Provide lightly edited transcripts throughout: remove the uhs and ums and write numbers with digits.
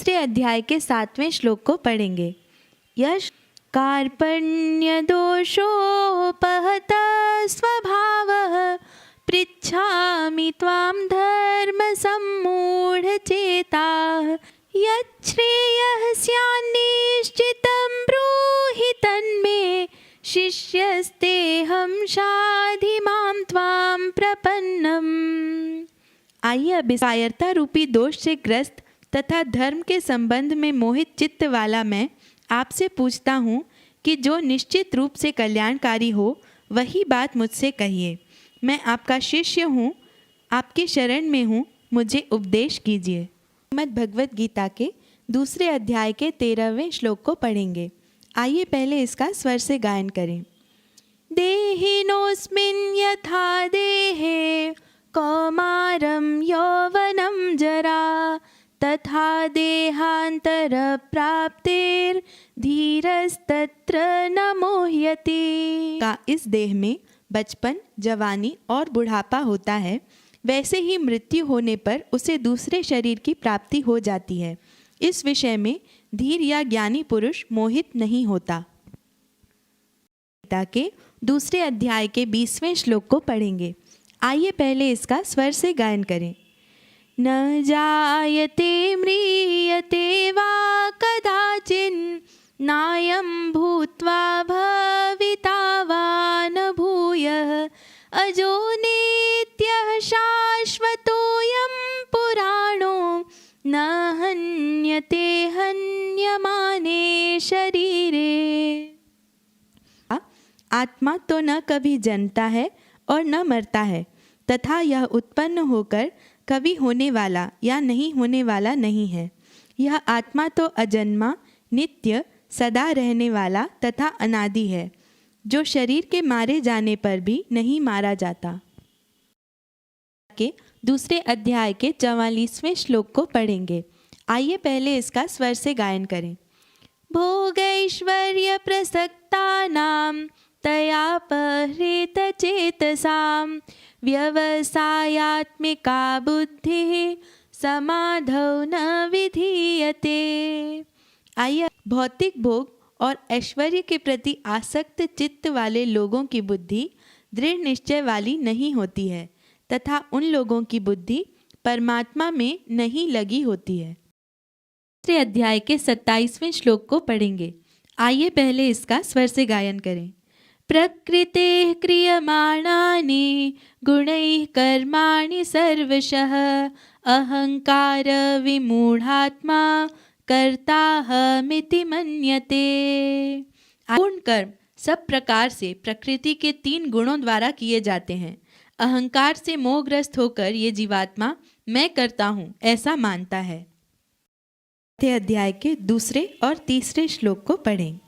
दूसरे अध्याय के 7वें श्लोक को पढ़ेंगे। यश कार्पण्य दोषोपहत स्वभावः पृच्छामि त्वां धर्म सम्मूढ़ चेताः यच्छ्रेयः स्यान्निश्चितं ब्रूहि तन्मे शिष्यस्तेऽहं शाधि मां त्वां प्रपन्नम्। आइए अब इस कायरता रूपी दोष से ग्रस्त तथा धर्म के संबंध में मोहित चित्त वाला मैं आपसे पूछता हूँ कि जो निश्चित रूप से कल्याणकारी हो वही बात मुझसे कहिए। मैं आपका शिष्य हूँ, आपकी शरण में हूँ, मुझे उपदेश कीजिए। श्रीमद् भगवद गीता के दूसरे अध्याय के 13वें श्लोक को पढ़ेंगे। आइए पहले इसका स्वर से गायन करें। देहिनोऽस्मिन् यथा देहे कौमारं यौवनं जरा तथा देहांतर प्राप्तिर्धीरस्तत्र न मोह्यति। का इस देह में बचपन, जवानी और बुढ़ापा होता है, वैसे ही मृत्यु होने पर उसे दूसरे शरीर की प्राप्ति हो जाती है। इस विषय में धीर या ज्ञानी पुरुष मोहित नहीं होता। गीता के दूसरे अध्याय के 20वें श्लोक को पढ़ेंगे। आइए पहले इसका स्वर से गायन करें। न जायते म्रियते वा कदाचिन् नायं भूत्वा भविता वा न भूयः अजो नित्यः शाश्वतोऽयं पुराणो न हन्यते हन्यमाने शरीरे। आत्मा तो न कभी जन्मता है और न मरता है तथा यह उत्पन्न होकर कभी होने वाला या नहीं होने वाला नहीं है। यह आत्मा तो अजन्मा, नित्य, सदा रहने वाला तथा अनादि है, जो शरीर के मारे जाने पर भी नहीं मारा जाता। के दूसरे अध्याय के 44वें श्लोक को पढ़ेंगे। आइए पहले इसका स्वर से गायन करें। भोगैश्वर्य प्रसक्तानां तयापहृत चेतसां व्यवसायात्मिका बुद्धिः समाधौ न विधीयते। आइए भौतिक भोग और ऐश्वर्य के प्रति आसक्त चित्त वाले लोगों की बुद्धि दृढ़ निश्चय वाली नहीं होती है तथा उन लोगों की बुद्धि परमात्मा में नहीं लगी होती है। दूसरे अध्याय के 27वें श्लोक को पढ़ेंगे। आइए पहले इसका स्वर से गायन करें। प्रकृतेः क्रियमाणानि गुणैः कर्माणि सर्वशः अहंकार विमूढ़ात्मा कर्ताहमिति मन्यते। पूर्ण कर्म सब प्रकार से प्रकृति के 3 गुणों द्वारा किए जाते हैं। अहंकार से मोहग्रस्त होकर ये जीवात्मा मैं करता हूँ ऐसा मानता है। अध्याय के दूसरे और तीसरे श्लोक को पढ़ें।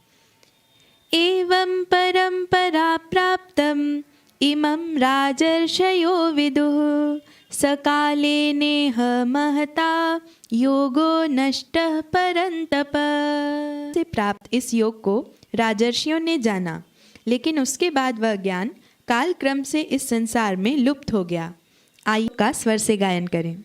एवं परंपरा प्राप्तम इमं राजर्षयो विदुः सकाले नेह महता योगो नष्टः परंतप। से प्राप्त इस योग को राजर्षियों ने जाना, लेकिन उसके बाद वह ज्ञान काल क्रम से इस संसार में लुप्त हो गया। आयु का स्वर से गायन करें।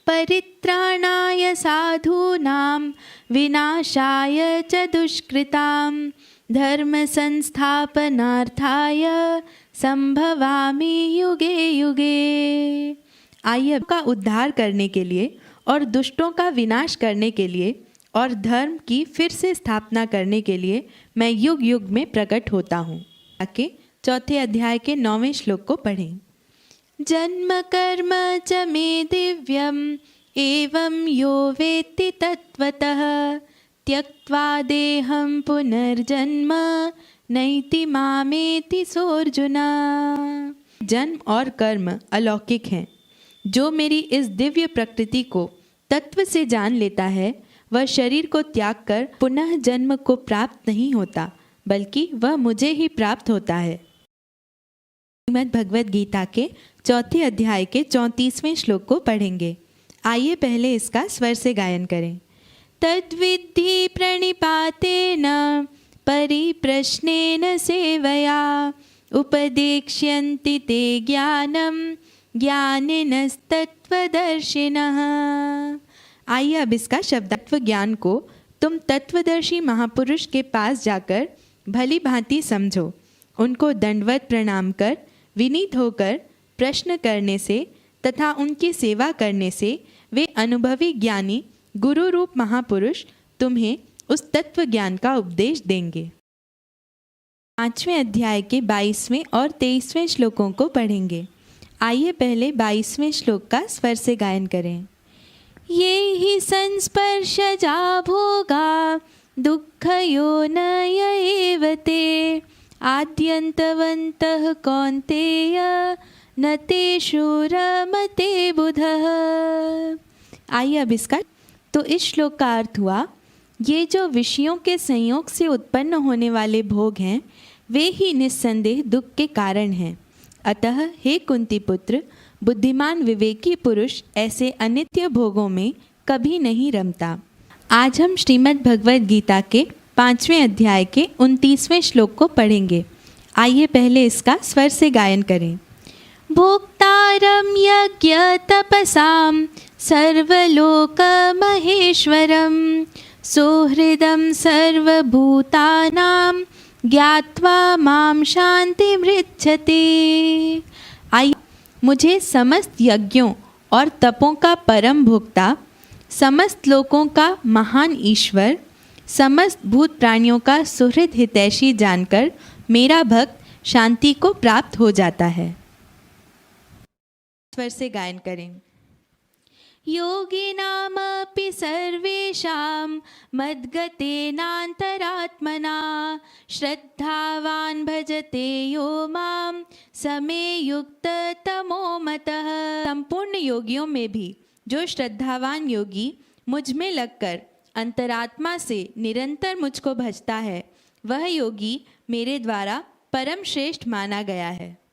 परित्राणाय साधूनां विनाशाय च दुष्कृतां धर्म संस्थापनार्थाय संभवामि युगे युगे। आइए का उद्धार करने के लिए और दुष्टों का विनाश करने के लिए और धर्म की फिर से स्थापना करने के लिए मैं युग युग में प्रकट होता हूँ। आगे चौथे अध्याय के 9वें श्लोक को पढ़ें। जन्म कर्म च मे दिव्यम एवं यो वेत्ति तत्वतः त्यक्त्वा देहं पुनर्जन्म नैति मामेति सोऽर्जुना। जन्म और कर्म अलौकिक हैं। जो मेरी इस दिव्य प्रकृति को तत्व से जान लेता है वह शरीर को त्याग कर पुनः जन्म को प्राप्त नहीं होता, बल्कि वह मुझे ही प्राप्त होता है। श्रीमद् भगवद गीता के चौथे अध्याय के 34वें श्लोक को पढ़ेंगे। आइए पहले इसका स्वर से गायन करें। तद्विद्धि प्रणिपातेन परिप्रश्नेन सेवया उपदेक्ष्यन्ति ते ज्ञानं ज्ञानिनस्तत्त्वदर्शिनः। आइए अब इसका शब्दार्थ ज्ञान को तुम तत्वदर्शी महापुरुष के पास जाकर भली भांति समझो। उनको दंडवत प्रणाम कर विनीत होकर प्रश्न करने से तथा उनकी सेवा करने से वे अनुभवी ज्ञानी गुरु रूप महापुरुष तुम्हें उस तत्व ज्ञान का उपदेश देंगे। 5वें अध्याय के 22वें और 23वें श्लोकों को पढ़ेंगे। आइए पहले 22वें श्लोक का स्वर से गायन करें। ये ही संस्पर्शजा भोगा दुःखयोनय एव ते आद्यन्तवन्तः कौन्तेय न तेषु रमते बुधः। आइए अब इसका तो इस श्लोक का अर्थ हुआ, ये जो विषयों के संयोग से उत्पन्न होने वाले भोग हैं वे ही निस्संदेह दुख के कारण हैं। अतः हे कुंती पुत्र, बुद्धिमान विवेकी पुरुष ऐसे अनित्य भोगों में कभी नहीं रमता। आज हम श्रीमद् भगवद गीता के 5वें अध्याय के 29वें श्लोक को पढ़ेंगे। आइए पहले इसका स्वर से गायन करें। भोक्तारं यज्ञ तपसां सर्वलोक महेश्वरं सुहृदं सर्वभूतानां ज्ञात्वा मां शान्तिमृच्छते। आइए मुझे समस्त यज्ञों और तपों का परम भोक्ता, समस्त लोकों का महान ईश्वर, समस्त भूत प्राणियों का सुहृद हितैषी जानकर मेरा भक्त शांति को प्राप्त हो जाता है। स्वर से गायन करें। योगिनामपि सर्वेषां मद्गतेनान्तरात्मना श्रद्धावान् भजते यो मां समे युक्ततमो मतः। संपूर्ण योगियों में भी जो श्रद्धावान योगी मुझ में लगकर अंतरात्मा से निरंतर मुझको भजता है, वह योगी मेरे द्वारा परम श्रेष्ठ माना गया है।